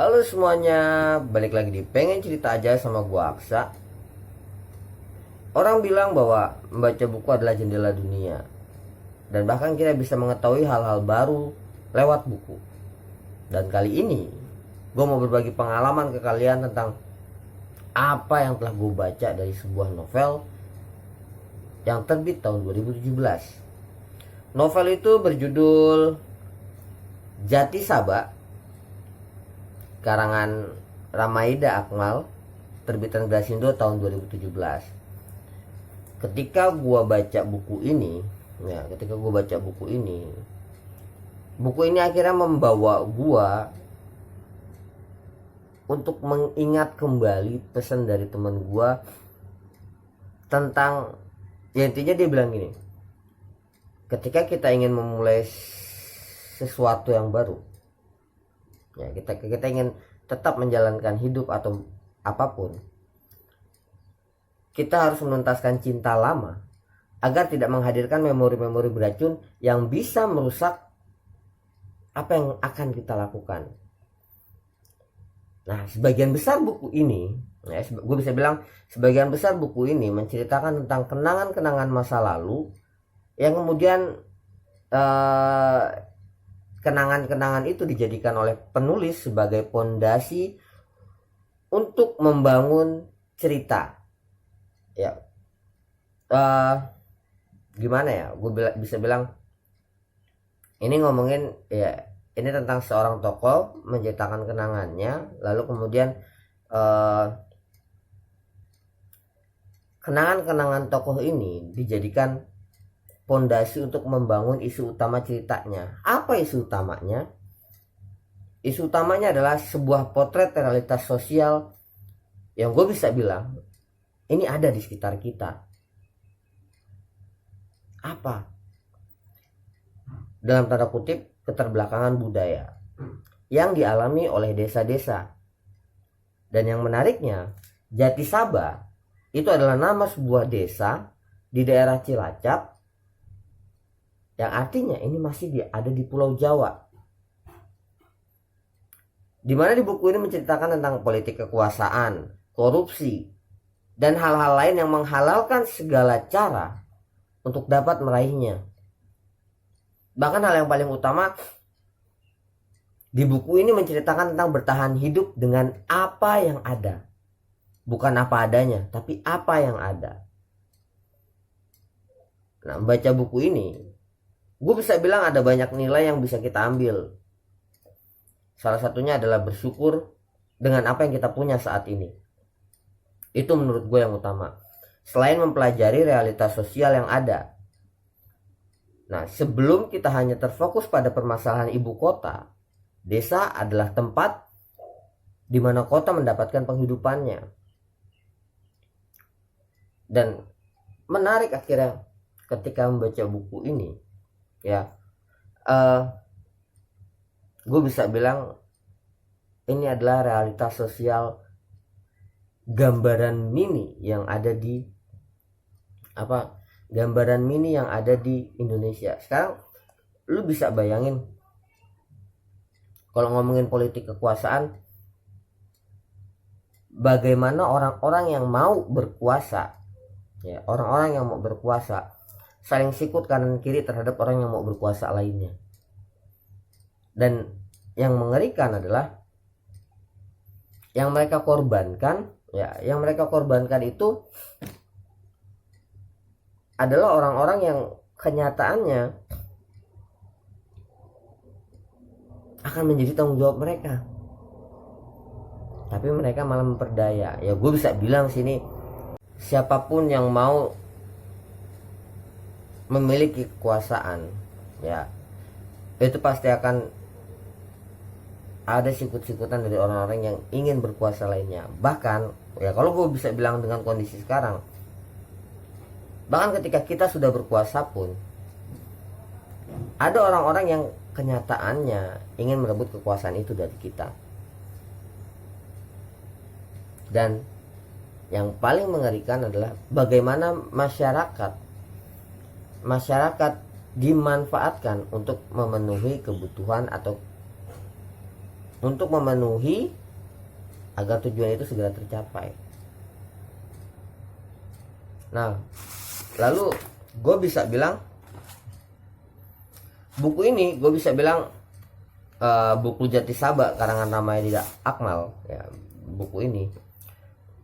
Halo semuanya, balik lagi di Pengen Cerita Aja sama gua Aksa. Orang bilang bahwa membaca buku adalah jendela dunia, dan bahkan kita bisa mengetahui hal-hal baru lewat buku. Dan kali ini gue mau berbagi pengalaman ke kalian tentang apa yang telah gue baca dari sebuah novel yang terbit tahun 2017. Novel itu berjudul Jati Saba, karangan Ramaida Akmal, terbitan Grasindo tahun 2017. Ketika gua baca buku ini, buku ini akhirnya membawa gua untuk mengingat kembali pesan dari teman gua tentang, ya intinya dia bilang gini, ketika kita ingin memulai sesuatu yang baru, ya kita ingin tetap menjalankan hidup atau apapun, kita harus menuntaskan cinta lama agar tidak menghadirkan memori-memori beracun yang bisa merusak apa yang akan kita lakukan. Nah, sebagian besar buku ini, gue bisa bilang sebagian besar buku ini menceritakan tentang kenangan-kenangan masa lalu yang kemudian kenangan-kenangan itu dijadikan oleh penulis sebagai pondasi untuk membangun cerita. Ya, gimana ya? Gue bisa bilang ini ngomongin, ya, ini tentang seorang tokoh menceritakan kenangannya, lalu kemudian kenangan-kenangan tokoh ini dijadikan pondasi untuk membangun isu utama ceritanya. Apa isu utamanya? Isu utamanya adalah sebuah potret realitas sosial yang gue bisa bilang ini ada di sekitar kita. Apa? Dalam tanda kutip, keterbelakangan budaya yang dialami oleh desa-desa. Dan yang menariknya, Jati Saba itu adalah nama sebuah desa di daerah Cilacap, yang artinya ini masih ada di Pulau Jawa. Dimana di buku ini menceritakan tentang politik kekuasaan, korupsi, dan hal-hal lain yang menghalalkan segala cara untuk dapat meraihnya. Bahkan hal yang paling utama di buku ini menceritakan tentang bertahan hidup dengan apa yang ada. Bukan apa adanya, tapi apa yang ada. Nah, membaca buku ini, gue bisa bilang ada banyak nilai yang bisa kita ambil. Salah satunya adalah bersyukur dengan apa yang kita punya saat ini. Itu menurut gue yang utama. Selain mempelajari realitas sosial yang ada. Nah, sebelum kita hanya terfokus pada permasalahan ibu kota, desa adalah tempat di mana kota mendapatkan penghidupannya. Dan menarik akhirnya ketika membaca buku ini, ya, gue bisa bilang ini adalah realitas sosial, gambaran mini yang ada di Indonesia. Sekarang lu bisa bayangin kalau ngomongin politik kekuasaan, bagaimana orang-orang yang mau berkuasa, ya, orang-orang yang mau berkuasa saling sikut kanan kiri terhadap orang yang mau berkuasa lainnya. Dan yang mengerikan adalah yang mereka korbankan, ya, yang mereka korbankan itu adalah orang-orang yang kenyataannya akan menjadi tanggung jawab mereka, tapi mereka malah memperdaya. Ya, gue bisa bilang sini, siapapun yang mau memiliki kekuasaan, ya, itu pasti akan ada sikut-sikutan dari orang-orang yang ingin berkuasa lainnya. Bahkan, ya, kalau gue bisa bilang dengan kondisi sekarang, bahkan ketika kita sudah berkuasa pun ada orang-orang yang kenyataannya ingin merebut kekuasaan itu dari kita. Dan yang paling mengerikan adalah bagaimana masyarakat dimanfaatkan untuk memenuhi kebutuhan atau untuk memenuhi agar tujuan itu segera tercapai. Nah, lalu gue bisa bilang buku ini, gue bisa bilang buku Jati Saba karangan Ramayda Akmal ya. Buku ini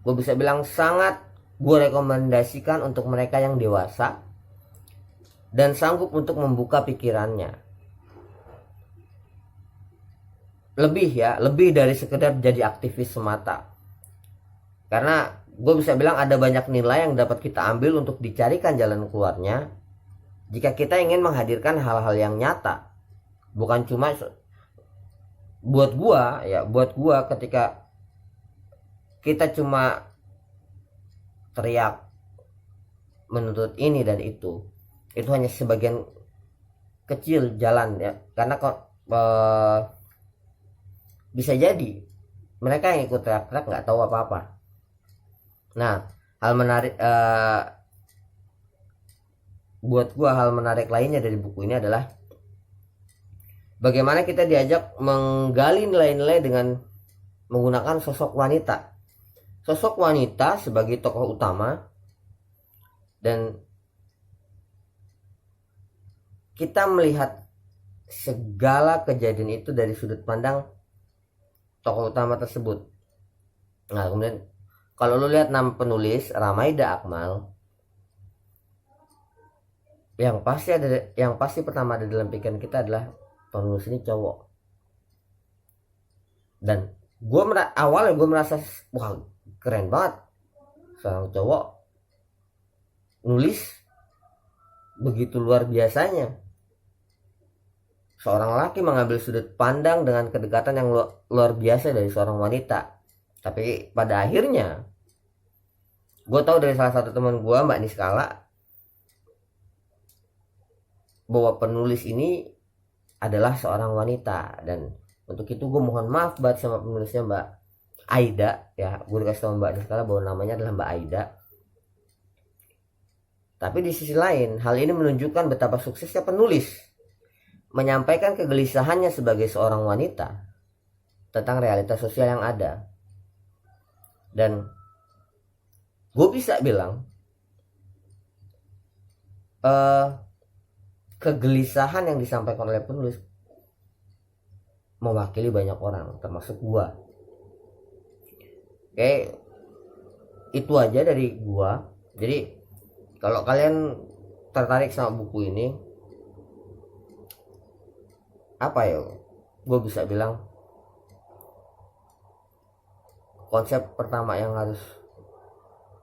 gue bisa bilang sangat gue rekomendasikan untuk mereka yang dewasa dan sanggup untuk membuka pikirannya. Lebih dari sekedar jadi aktivis semata. Karena gue bisa bilang ada banyak nilai yang dapat kita ambil untuk dicarikan jalan keluarnya jika kita ingin menghadirkan hal-hal yang nyata. Bukan cuma buat gua ketika kita cuma teriak menuntut ini dan itu hanya sebagian kecil jalan ya, karena kok bisa jadi mereka yang ikut teriak-teriak nggak tahu apa-apa. Nah, hal menarik buat gua, hal menarik lainnya dari buku ini adalah bagaimana kita diajak menggali nilai-nilai dengan menggunakan sosok wanita. Sosok wanita sebagai tokoh utama, dan kita melihat segala kejadian itu dari sudut pandang tokoh utama tersebut. Nah, kemudian kalau lu lihat nama penulis Ramayda Akmal, yang pasti pertama ada dalam pikiran kita adalah penulis ini cowok. Dan awalnya gue merasa wah keren banget, seorang cowok nulis begitu luar biasanya. Seorang laki mengambil sudut pandang dengan kedekatan yang luar biasa dari seorang wanita. Tapi pada akhirnya gue tahu dari salah satu teman gue, Mbak Niskala, bahwa penulis ini adalah seorang wanita. Dan untuk itu gue mohon maaf banget sama penulisnya, Mbak Aida ya. Gue dikasih tahu Mbak Niskala bahwa namanya adalah Mbak Aida. Tapi di sisi lain, hal ini menunjukkan betapa suksesnya penulis menyampaikan kegelisahannya sebagai seorang wanita tentang realitas sosial yang ada. Dan gue bisa bilang kegelisahan yang disampaikan oleh penulis mewakili banyak orang, termasuk gue. Oke, itu aja dari gue. Jadi kalau kalian tertarik sama buku ini, apa ya, gue bisa bilang konsep pertama yang harus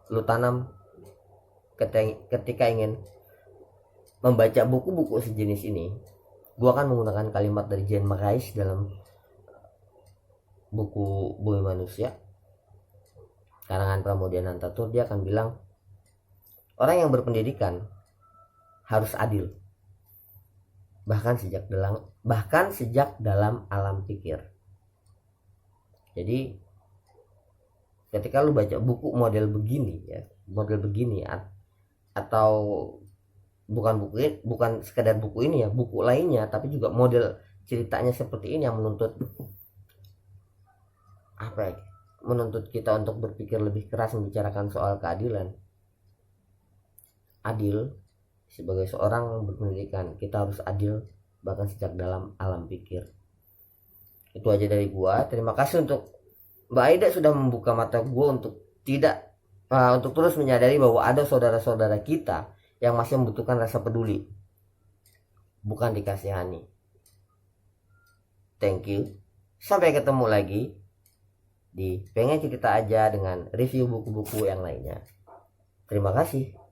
lu tanam ketika ingin membaca buku-buku sejenis ini, gue akan menggunakan kalimat dari Jean Marais dalam buku Bumi Manusia karangan Pramoedya Anantatur. Dia akan bilang orang yang berpendidikan harus adil, bahkan sejak dalam alam pikir. Jadi ketika lu baca buku model begini atau bukan sekedar buku ini ya, buku lainnya, tapi juga model ceritanya seperti ini yang menuntut kita untuk berpikir lebih keras membicarakan soal keadilan. Adil sebagai seorang berpendidikan, kita harus adil bahkan sejak dalam alam pikir. Itu aja dari gua. Terima kasih untuk Mbak Aida sudah membuka mata gua untuk terus menyadari bahwa ada saudara-saudara kita yang masih membutuhkan rasa peduli, bukan dikasihani. Thank you. Sampai ketemu lagi di Pengen Cerita Aja dengan review buku-buku yang lainnya. Terima kasih.